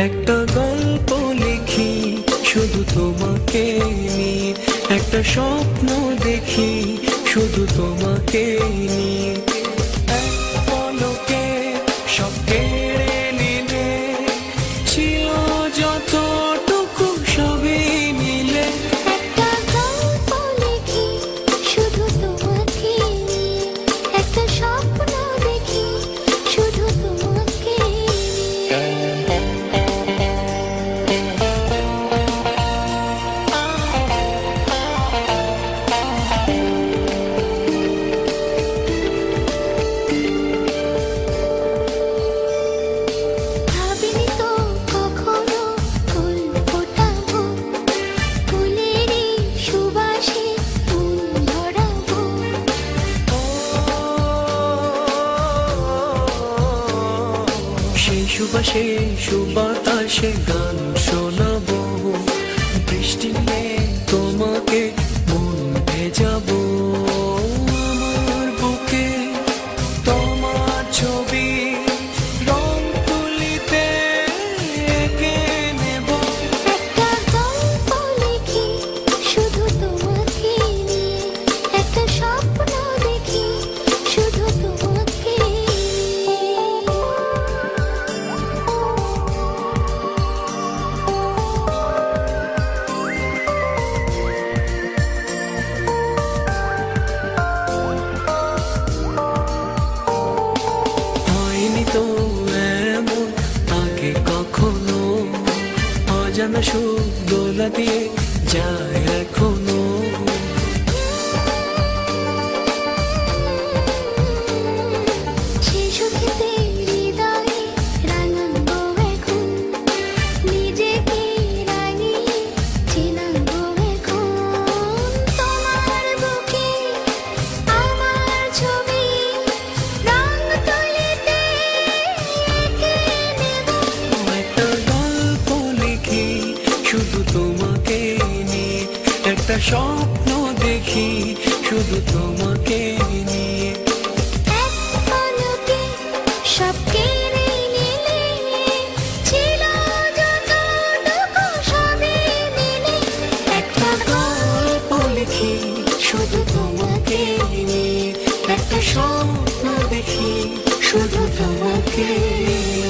একটা গল্প লিখি শুধু তোমাকে নিয়ে, একটা স্বপ্ন দেখি শুধু তোমাকে নিয়ে। এক পলকে সব কেড়ে নিলে, ছিল যতটুকু সবই মিলে। একটা গল্প লিখি শুধু তোমাকে নিয়ে, একটা স্বপ্ন দেখি শুধু তোমাকে নিয়ে। ভাবিনি তো কখনো ফুল ফোটাবো, ফুলেরই সুবাসে ফুল ধরাবো। সেই সুবাসে সুবাতাসে গান শোনাবো, বৃষ্টি নিয়ে তোমাকে মন ভেজাবো। আমার বুকে তোমার ছবি রং তুলিতে এঁকে নেব। একটা গল্প লিখি শুধু তোমাকে নিয়ে, একটা স্বপ্ন দেখি শুধু তোমাকে নিয়ে। হয়নি তো এমন আগে কখনো, অজানা সুখ দোলা দিয়ে যায় এখনো। সেই সুখেতে হৃদয়ে রাঙাবো এখন, নিজেকে রাঙিয়ে চেনাবো এখন। তোমার বুকে আমার ছবি রং তুলিতে এঁকে নেব। একটা গল্প লিখি শুধু তোমাকে নিয়ে, একটা স্বপ্ন দেখি শুধু তোমাকে নিয়ে। এক পলকে সব কেড়ে নিলে, ছিল যতটুকু সবই মিলে। একটা গল্প লিখি শুধু তোমাকে নিয়ে, একটা স্বপ্ন দেখি শুধু তোমাকে নিয়ে।